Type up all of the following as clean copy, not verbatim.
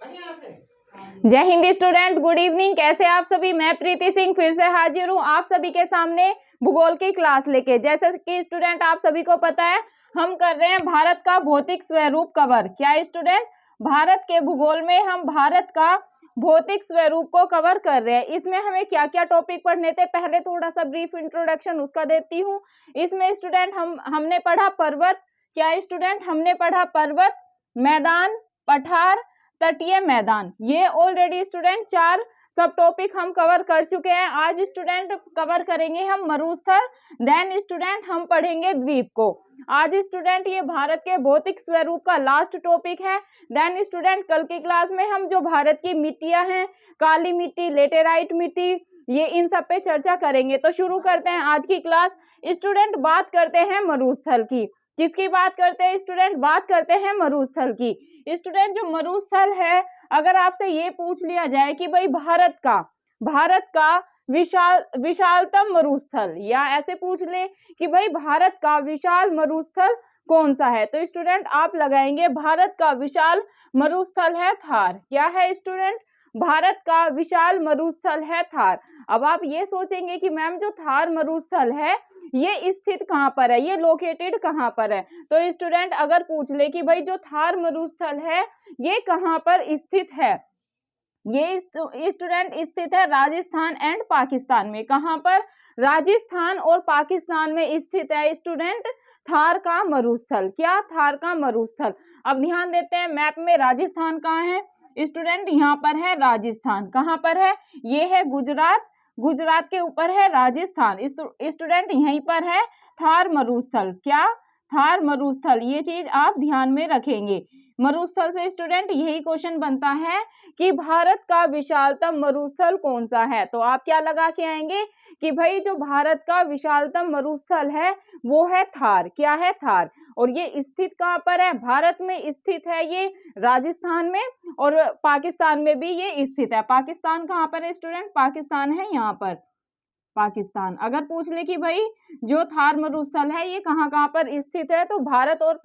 जय Hind student, good evening. कैसे आप सभी? मैं प्रीति सिंह फिर से हाजिर हूँ आप सभी के सामने भूगोल की क्लास लेके। जैसे कि स्टूडेंट आप सभी को पता है, हम कर रहे हैं भारत का भौतिक स्वरूप कवर। क्या स्टूडेंट? भारत के भूगोल में हम भारत का भौतिक स्वरूप को कवर कर रहे हैं। इसमें हमें क्या क्या टॉपिक पढ़ने थे, पहले थोड़ा सा ब्रीफ इंट्रोडक्शन उसका देती हूँ। इसमें स्टूडेंट हमने पढ़ा पर्वत। क्या स्टूडेंट? हमने पढ़ा पर्वत, मैदान, पठार, तटीय मैदान। ये ऑलरेडी स्टूडेंट 4 सब टॉपिक हम कवर कर चुके हैं। आज स्टूडेंट कवर करेंगे हम मरुस्थल, देन स्टूडेंट हम पढ़ेंगे द्वीप को। आज स्टूडेंट ये भारत के भौतिक स्वरूप का लास्ट टॉपिक है। देन स्टूडेंट कल की क्लास में हम जो भारत की मिट्टियां हैं, काली मिट्टी, लेटेराइट मिट्टी, ये इन सब पे चर्चा करेंगे। तो शुरू करते हैं आज की क्लास। स्टूडेंट बात करते हैं मरुस्थल की। किसकी बात करते हैं स्टूडेंट? बात करते हैं मरुस्थल की। स्टूडेंट जो मरुस्थल है, अगर आपसे ये पूछ लिया जाए कि भाई भारत का विशालतम मरुस्थल, या ऐसे पूछ ले कि भाई भारत का विशाल मरुस्थल कौन सा है, तो स्टूडेंट आप लगाएंगे भारत का विशाल मरुस्थल है थार। क्या है स्टूडेंट? भारत का विशाल मरुस्थल है थार। अब आप ये सोचेंगे कि मैम जो थार मरुस्थल है ये स्थित कहाँ पर है, ये लोकेटेड कहाँ पर है, तो स्टूडेंट अगर पूछ ले कि भाई जो थार मरुस्थल है ये कहाँ पर स्थित है, ये स्टूडेंट स्थित है राजस्थान एंड पाकिस्तान में। कहाँ पर? राजस्थान और पाकिस्तान में स्थित है स्टूडेंट थार का मरुस्थल। क्या? थार का मरुस्थल। अब ध्यान देते हैं मैप में राजस्थान कहाँ है स्टूडेंट? यहाँ पर है राजस्थान। कहाँ पर है? ये है गुजरात, गुजरात के ऊपर है राजस्थान। स्टूडेंट यहीं पर है थार मरुस्थल। क्या? थार मरुस्थल। ये चीज आप ध्यान में रखेंगे। मरुस्थल से स्टूडेंट यही क्वेश्चन बनता है कि भारत का विशालतम मरुस्थल कौन सा है, तो आप क्या लगा के आएंगे कि भाई जो भारत का विशालतम मरुस्थल है वो है थार। क्या है? थार। और ये स्थित कहाँ पर है? भारत में स्थित है ये राजस्थान में, और पाकिस्तान में भी ये स्थित है। पाकिस्तान कहाँ पर है स्टूडेंट? पाकिस्तान है यहाँ पर, पाकिस्तान। अगर पूछ ले कि भाई जो थार मरुस्थल है ये कहाँ कहाँ पर स्थित है, तो भारत और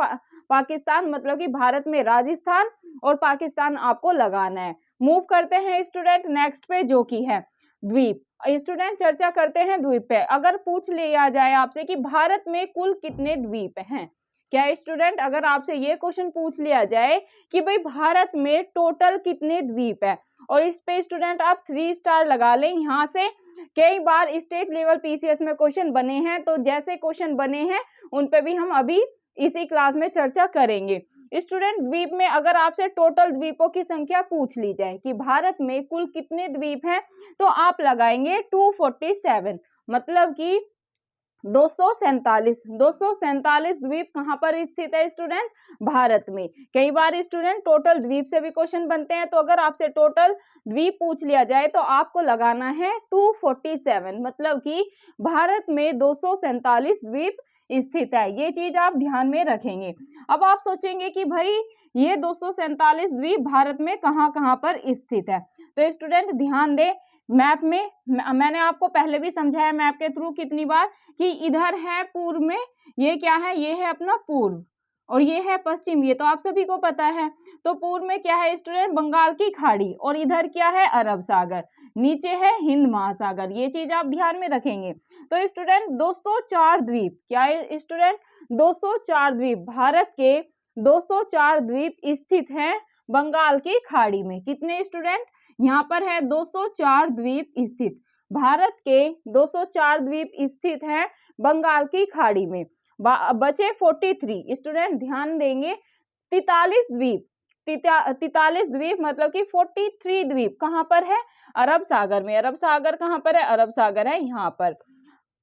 पाकिस्तान, मतलब कि भारत में राजस्थान और पाकिस्तान आपको लगाना है। मूव करते हैं स्टूडेंट नेक्स्ट पे, जो कि है द्वीप। स्टूडेंट चर्चा करते हैं द्वीप पे। अगर पूछ लिया जाए आपसे कि भारत में कुल कितने द्वीप हैं, क्या स्टूडेंट? अगर आपसे ये क्वेश्चन पूछ लिया जाए कि भाई भारत में टोटल कितने द्वीप है, और इस पे स्टूडेंट आप 3 स्टार लगा लें। यहाँ से कई बार स्टेट लेवल पीसीएस में क्वेश्चन बने हैं, तो जैसे क्वेश्चन बने हैं उन पे भी हम अभी इसी क्लास में चर्चा करेंगे। स्टूडेंट द्वीप में अगर आपसे टोटल द्वीपों की संख्या पूछ ली जाए कि भारत में कुल कितने द्वीप हैं, तो आप लगाएंगे 247, मतलब कि 247 द्वीप कहाँ पर स्थित है स्टूडेंट? भारत में। कई बार स्टूडेंट टोटल द्वीप से भी क्वेश्चन बनते हैं, तो अगर आपसे टोटल द्वीप पूछ लिया जाए तो आपको लगाना है 247, मतलब कि भारत में 247 द्वीप स्थित है। ये चीज आप ध्यान में रखेंगे। अब आप सोचेंगे कि भाई ये 247 द्वीप भारत में कहाँ कहाँ पर स्थित है, तो स्टूडेंट ध्यान दे मैप में। मैंने आपको पहले भी समझाया मैप के थ्रू कितनी बार कि इधर है पूर्व में, ये क्या है? ये है अपना पूर्व, और ये है पश्चिम, ये तो आप सभी को पता है। तो पूर्व में क्या है स्टूडेंट? बंगाल की खाड़ी, और इधर क्या है? अरब सागर, नीचे है हिंद महासागर। ये चीज आप ध्यान में रखेंगे। तो स्टूडेंट 204 द्वीप, क्या है स्टूडेंट? 204 द्वीप, भारत के 204 द्वीप स्थित हैं बंगाल की खाड़ी में। कितने स्टूडेंट? यहाँ पर है 204 द्वीप स्थित, भारत के 204 द्वीप स्थित हैं बंगाल की खाड़ी में। बचे 43 स्टूडेंट ध्यान देंगे, 43 द्वीप, 43 द्वीप मतलब कि 43 द्वीप कहाँ पर है? अरब सागर में। अरब सागर कहाँ पर है? अरब सागर है यहाँ पर।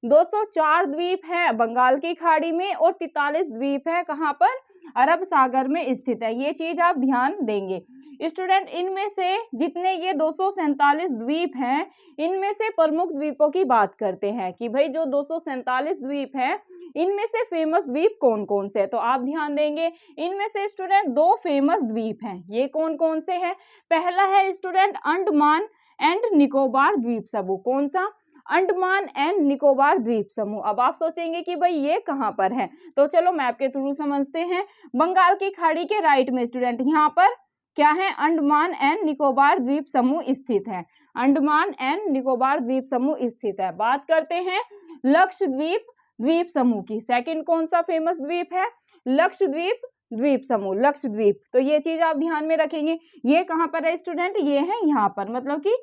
204 द्वीप है बंगाल की खाड़ी में, और 43 द्वीप है कहाँ पर? अरब सागर में स्थित है। ये चीज आप ध्यान देंगे स्टूडेंट। इनमें से जितने ये 247 द्वीप हैं, इनमें से प्रमुख द्वीपों की बात करते हैं कि भाई जो 247 द्वीप हैं इनमें से फेमस द्वीप कौन कौन से हैं, तो आप ध्यान देंगे इनमें से स्टूडेंट 2 फेमस द्वीप हैं। ये कौन कौन से हैं? पहला है स्टूडेंट अंडमान एंड निकोबार द्वीप समूह। कौन सा? अंडमान एंड निकोबार द्वीप समूह। अब आप सोचेंगे कि भाई ये कहाँ पर है, तो चलो मैप के थ्रू समझते हैं। बंगाल की खाड़ी के राइट में स्टूडेंट यहाँ पर क्या है? अंडमान एंड निकोबार द्वीप समूह स्थित है। अंडमान एंड निकोबार द्वीप समूह स्थित है। बात करते हैं लक्षद्वीप द्वीप समूह की। सेकंड कौन सा फेमस द्वीप है? लक्षद्वीप द्वीप समूह, लक्षद्वीप। तो ये चीज आप ध्यान में रखेंगे। ये कहाँ पर है स्टूडेंट? ये है यहाँ पर, मतलब कि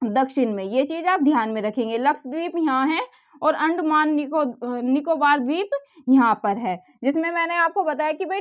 दक्षिण में। ये चीज आप ध्यान में रखेंगे। लक्षद्वीप यहाँ है और अंडमान निकोबार द्वीप यहाँ पर है, जिसमें मैंने आपको बताया कि भाई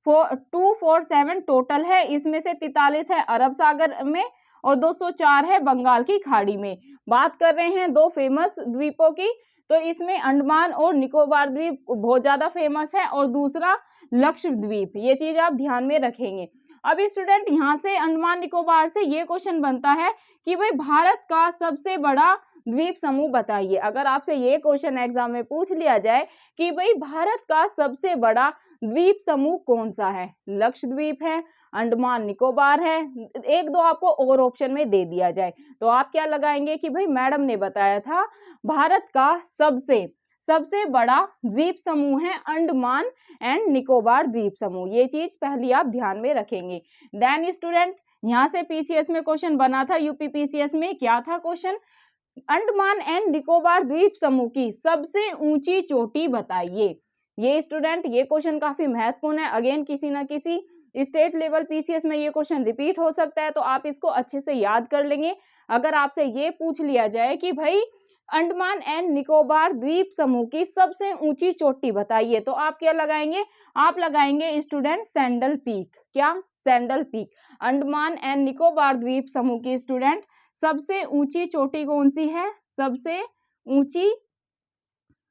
247 टोटल है। इसमें से 43 है अरब सागर में और 204 है बंगाल की खाड़ी में। बात कर रहे हैं दो फेमस द्वीपों की, तो इसमें अंडमान और निकोबार द्वीप बहुत ज्यादा फेमस है और दूसरा लक्षद्वीप। ये चीज आप ध्यान में रखेंगे। अब स्टूडेंट यहाँ से अंडमान निकोबार से ये क्वेश्चन बनता है कि भाई भारत का सबसे बड़ा द्वीप समूह बताइए। अगर आपसे ये क्वेश्चन एग्जाम में पूछ लिया जाए कि भाई भारत का सबसे बड़ा द्वीप समूह कौन सा है? लक्षद्वीप है, अंडमान निकोबार है, एक दो आपको और ऑप्शन में दे दिया जाए, तो आप क्या लगाएंगे कि भाई मैडम ने बताया था भारत का सबसे बड़ा द्वीप समूह है अंडमान एंड निकोबार द्वीप समूह। ये चीज पहली आप ध्यान में रखेंगे। देन स्टूडेंट यहाँ से पीसीएस में क्वेश्चन बना था, यूपी पीसीएस में क्या था क्वेश्चन? अंडमान एंड निकोबार द्वीप समूह की सबसे ऊंची चोटी बताइए। ये स्टूडेंट ये क्वेश्चन काफी महत्वपूर्ण है। अगेन किसी ना किसी स्टेट लेवल पीसीएस में ये क्वेश्चन रिपीट हो सकता है, तो आप इसको अच्छे से याद कर लेंगे। अगर आपसे ये पूछ लिया जाए कि भाई अंडमान एंड निकोबार द्वीप समूह की सबसे ऊंची चोटी बताइए, तो आप क्या लगाएंगे? आप लगाएंगे स्टूडेंट सैंडल पीक। क्या? Sandal peak. Andaman and Nicobar द्वीप समूह की स्टूडेंट सबसे ऊंची चोटी कौन सी है? सबसे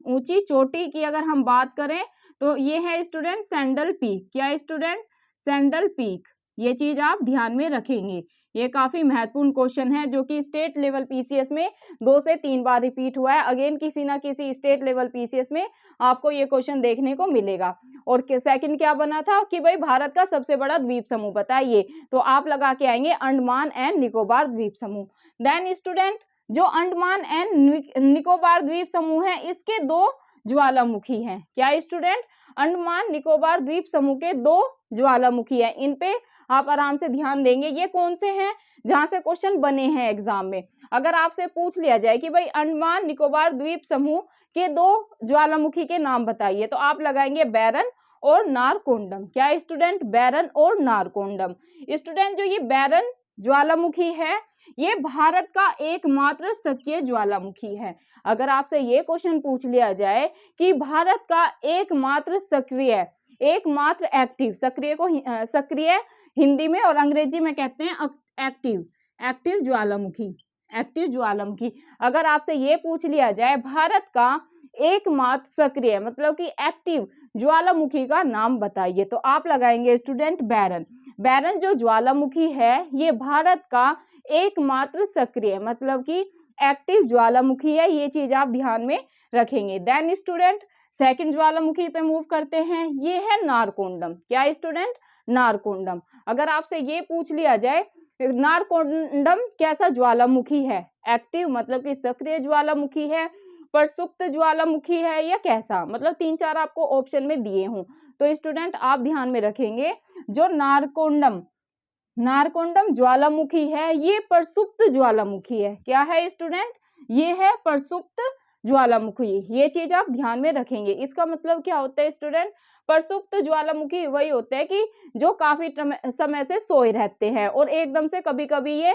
ऊंची चोटी की अगर हम बात करें तो ये है स्टूडेंट सैंडल पीक। क्या स्टूडेंट? Sandal peak. ये चीज आप ध्यान में रखेंगे। ये काफी महत्वपूर्ण क्वेश्चन है जो कि स्टेट लेवल पीसीएस में 2 से 3 बार रिपीट हुआ है। अगेन किसी ना किसी स्टेट लेवल पीसीएस में आपको ये क्वेश्चन देखने को मिलेगा। और सेकंड क्या बना था कि भाई भारत का सबसे बड़ा द्वीप समूह बताइए, तो आप लगा के आएंगे अंडमान एंड निकोबार द्वीप समूह। देन स्टूडेंट जो अंडमान एंड निकोबार द्वीप समूह है इसके 2 ज्वालामुखी हैं। क्या स्टूडेंट? अंडमान निकोबार द्वीप समूह के 2 ज्वालामुखी है। इन पे आप आराम से ध्यान देंगे। ये कौन से हैं जहां से क्वेश्चन बने हैं एग्जाम में? अगर आपसे पूछ लिया जाए कि भाई अंडमान निकोबार द्वीप समूह के 2 ज्वालामुखी के नाम बताइए, तो आप लगाएंगे बैरन और नारकोंडम। क्या स्टूडेंट? बैरन और नारकोंडम। स्टूडेंट जो ये बैरन ज्वालामुखी है ये भारत का एकमात्र सक्रिय ज्वालामुखी है। अगर आपसे ये क्वेश्चन पूछ लिया जाए कि भारत का एकमात्र सक्रिय, एकमात्र एक्टिव, सक्रिय को सक्रिय हिंदी में और अंग्रेजी में कहते हैं एक्टिव ज्वालामुखी, एक्टिव ज्वालामुखी। अगर आपसे ये पूछ लिया जाए भारत का एकमात्र सक्रिय मतलब कि एक्टिव ज्वालामुखी का नाम बताइए, तो आप लगाएंगे स्टूडेंट बैरन। बैरन जो ज्वालामुखी है ये भारत का एकमात्र सक्रिय मतलब कि एक्टिव ज्वालामुखी है। ये चीज आप ध्यान में रखेंगे। देन स्टूडेंट सेकंड ज्वालामुखी पे मूव करते हैं, ये है नारकोंडम। क्या स्टूडेंट? नारकोंडम। अगर आपसे ये पूछ लिया जाए नारकोंडम कैसा ज्वालामुखी है? एक्टिव मतलब कि सक्रिय ज्वालामुखी है, प्रसुप्त ज्वालामुखी है या कैसा? मतलब 3-4 आपको ऑप्शन में दिए हूं, तो स्टूडेंट आप ध्यान में रखेंगे जो नारकोंडम ज्वालामुखी है ये प्रसुप्त ज्वालामुखी है। क्या है स्टूडेंट? ये है प्रसुप्त ज्वालामुखी। ये चीज आप ध्यान में रखेंगे। इसका मतलब क्या होता है स्टूडेंट? प्रसुप्त ज्वालामुखी वही होता है कि जो काफी समय से सोए रहते हैं और एकदम से कभी कभी ये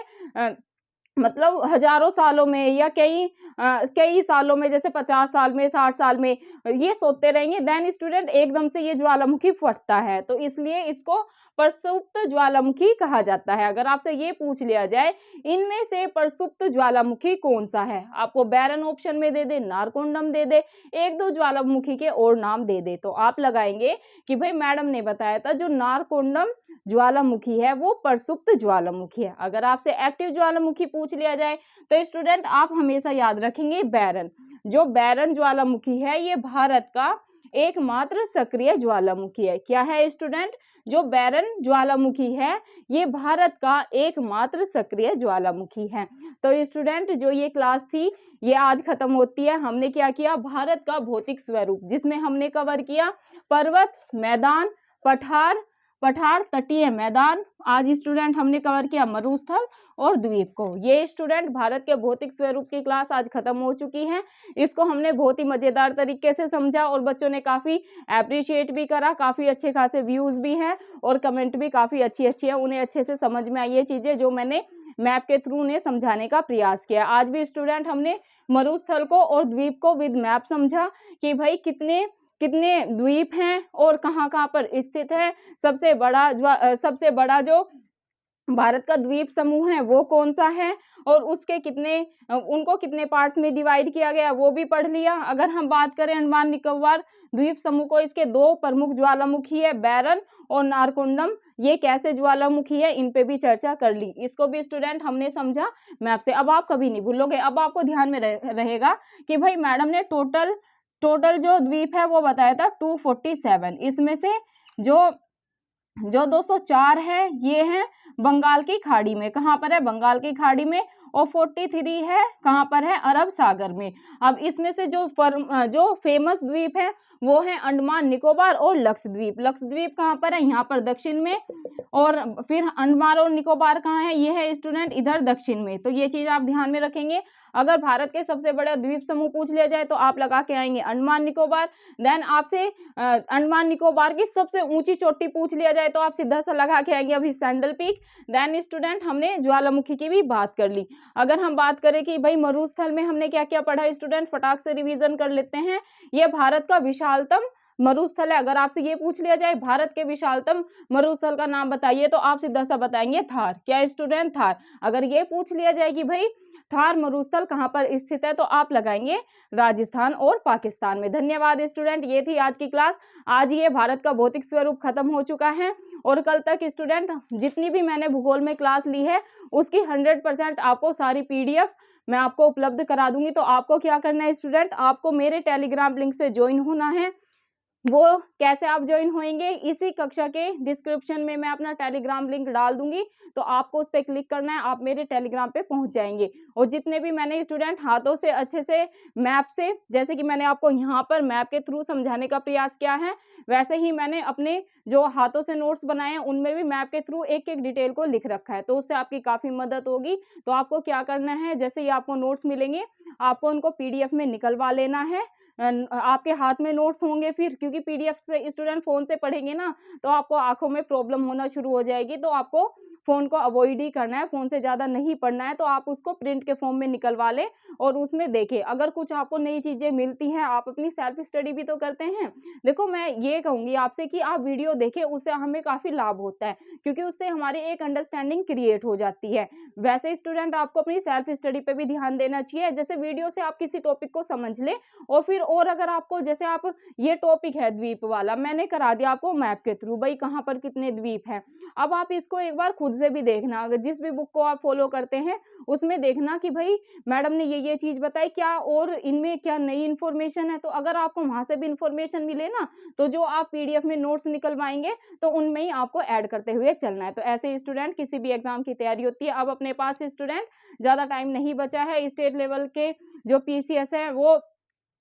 मतलब हजारों सालों में या कई सालों में, जैसे 50 साल में, 60 साल में ये सोते रहेंगे, देन स्टूडेंट एकदम से ये ज्वालामुखी फटता है, तो इसलिए इसको प्रसुप्त ज्वालामुखी कहा जाता है। अगर आपसे ये पूछ लिया जाए इनमें से प्रसुप्त ज्वालामुखी कौन सा है, आपको बैरन ऑप्शन में दे दे, नारकोंडम दे दे, 1-2 ज्वालामुखी के और नाम दे दे, तो आप लगाएंगे कि भाई मैडम ने बताया था जो नारकोंडम ज्वालामुखी है वो प्रसुप्त ज्वालामुखी है। अगर आपसे एक्टिव ज्वालामुखी पूछ लिया जाए तो स्टूडेंट आप हमेशा याद रखेंगे बैरन। जो बैरन ज्वालामुखी है ये भारत का एकमात्र सक्रिय ज्वालामुखी है। क्या है स्टूडेंट? जो बैरन ज्वालामुखी है ये भारत का एकमात्र सक्रिय ज्वालामुखी है। तो स्टूडेंट जो ये क्लास थी ये आज खत्म होती है। हमने क्या किया? भारत का भौतिक स्वरूप, जिसमें हमने कवर किया पर्वत, मैदान, पठार, पठार, तटीय मैदान। आज स्टूडेंट हमने कवर किया मरुस्थल और द्वीप को। ये स्टूडेंट भारत के भौतिक स्वरूप की क्लास आज खत्म हो चुकी है। इसको हमने बहुत ही मजेदार तरीके से समझा और बच्चों ने काफी अप्रिशिएट भी करा, काफी अच्छे खासे व्यूज भी हैं और कमेंट भी काफी अच्छी है। उन्हें अच्छे से समझ में आई ये चीजें जो मैंने मैप के थ्रू उन्हें समझाने का प्रयास किया। आज भी स्टूडेंट हमने मरुस्थल को और द्वीप को विद मैप समझा कि भाई कितने कितने द्वीप हैं और कहाँ कहाँ पर स्थित है। सबसे बड़ा जो भारत का द्वीप समूह है वो कौन सा है और उसके उनको कितने पार्ट्स में डिवाइड किया गया वो भी पढ़ लिया। अगर हम बात करें अंडमान निकोबार द्वीप समूह को, इसके दो प्रमुख ज्वालामुखी है, बैरन और नारकोंडम। ये कैसे ज्वालामुखी है इन पे भी चर्चा कर ली। इसको भी स्टूडेंट हमने समझा मैप से। अब आप कभी नहीं भूलोगे, अब आपको ध्यान में रहेगा कि भाई मैडम ने टोटल जो द्वीप है वो बताया था 247। इसमें से जो 204 है ये है बंगाल की खाड़ी में। कहाँ पर है? बंगाल की खाड़ी में। और 43 है कहाँ पर है? अरब सागर में। अब इसमें से जो फेमस द्वीप है वो है अंडमान निकोबार और लक्षद्वीप। लक्षद्वीप कहाँ पर है? यहाँ पर दक्षिण में। और फिर अंडमान और निकोबार कहाँ है? ये है स्टूडेंट इधर दक्षिण में। तो ये चीज आप ध्यान में रखेंगे। अगर भारत के सबसे बड़ा द्वीप समूह पूछ लिया जाए तो आप लगा के आएंगे अंडमान निकोबार। देन आपसे अंडमान निकोबार की सबसे ऊंची चोटी पूछ लिया जाए तो आप सीधा सा लगा के आएंगे अभी सैंडल पीक। देन स्टूडेंट हमने ज्वालामुखी की भी बात कर ली। अगर हम बात करें कि भाई मरुस्थल में हमने क्या क्या पढ़ा स्टूडेंट, फटाक से रिवीजन कर लेते हैं। ये भारत का विशालतम मरुस्थल है। अगर आपसे ये पूछ लिया जाए भारत के विशालतम मरुस्थल का नाम बताइए तो आप सीधा सा बताएंगे थार। क्या स्टूडेंट? थार। अगर ये पूछ लिया जाए कि भाई थार मरुस्थल कहाँ पर स्थित है तो आप लगाएंगे राजस्थान और पाकिस्तान में। धन्यवाद स्टूडेंट, ये थी आज की क्लास। आज ये भारत का भौतिक स्वरूप खत्म हो चुका है और कल तक स्टूडेंट जितनी भी मैंने भूगोल में क्लास ली है उसकी 100% आपको सारी PDF मैं आपको उपलब्ध करा दूंगी। तो आपको क्या करना है स्टूडेंट, आपको मेरे टेलीग्राम लिंक से ज्वाइन होना है। वो कैसे आप ज्वाइन होंगे, इसी कक्षा के डिस्क्रिप्शन में मैं अपना टेलीग्राम लिंक डाल दूंगी। तो आपको उस पर क्लिक करना है, आप मेरे टेलीग्राम पे पहुंच जाएंगे। और जितने भी मैंने स्टूडेंट हाथों से अच्छे से मैप से, जैसे कि मैंने आपको यहाँ पर मैप के थ्रू समझाने का प्रयास किया है, वैसे ही मैंने अपने जो हाथों से नोट्स बनाए हैं उनमें भी मैप के थ्रू एक एक डिटेल को लिख रखा है। तो उससे आपकी काफी मदद होगी। तो आपको क्या करना है, जैसे ही आपको नोट्स मिलेंगे आपको उनको PDF में निकलवा लेना है। आपके हाथ में नोट्स होंगे फिर, क्योंकि PDF से स्टूडेंट फोन से पढ़ेंगे ना तो आपको आंखों में प्रॉब्लम होना शुरू हो जाएगी। तो आपको फोन को अवॉइड ही करना है, फोन से ज्यादा नहीं पढ़ना है। तो आप उसको प्रिंट के फॉर्म में निकलवा लें और उसमें देखें। अगर कुछ आपको नई चीजें मिलती हैं, आप अपनी सेल्फ स्टडी भी तो करते हैं। देखो मैं ये कहूंगी आपसे कि आप वीडियो देखें, उससे हमें काफी लाभ होता है क्योंकि उससे हमारी एक अंडरस्टैंडिंग क्रिएट हो जाती है। वैसे स्टूडेंट आपको अपनी सेल्फ स्टडी पे भी ध्यान देना चाहिए। जैसे वीडियो से आप किसी टॉपिक को समझ लें और अगर आपको, जैसे आप ये टॉपिक है द्वीप वाला, मैंने करा दिया आपको मैप के थ्रू, भाई कहाँ पर कितने द्वीप हैं। अब आप इसको एक बार खुद से भी देखना, अगर जिस भी बुक को आप फॉलो करते हैं उसमें देखना कि भाई मैडम ने ये चीज बताई क्या और इनमें क्या नई इन्फॉर्मेशन है। तो अगर आपको वहां से भी इंफॉर्मेशन मिले ना तो जो आप PDF में नोट्स निकलवाएंगे तो उनमें ही आपको ऐड करते हुए चलना है। तो ऐसे स्टूडेंट किसी भी एग्जाम की तैयारी होती है। अब अपने पास स्टूडेंट ज्यादा टाइम नहीं बचा है। स्टेट लेवल के जो PCS है वो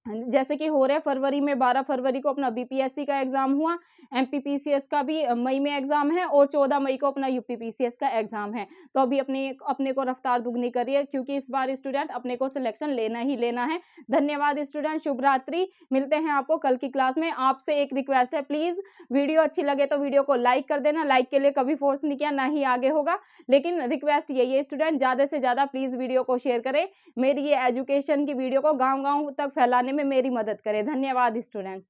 जैसे कि हो रहा है फरवरी में, 12 फरवरी को अपना BPSC का एग्जाम हुआ, MPPCS का भी मई में एग्जाम है और 14 मई को अपना UPPCS का एग्जाम है। तो अभी अपने को रफ्तार दुगनी करिए क्योंकि इस बार स्टूडेंट अपने को सिलेक्शन लेना ही लेना है। धन्यवाद स्टूडेंट, शुभ रात्रि। मिलते हैं आपको कल की क्लास में। आपसे एक रिक्वेस्ट है, प्लीज वीडियो अच्छी लगे तो वीडियो को लाइक कर देना। लाइक के लिए कभी फोर्स नहीं किया, ना ही आगे होगा, लेकिन रिक्वेस्ट यही है स्टूडेंट ज्यादा से ज्यादा प्लीज वीडियो को शेयर करें। मेरी ये एजुकेशन की वीडियो को गाँव गाँव तक फैलाने में मेरी मदद करें। धन्यवाद स्टूडेंट।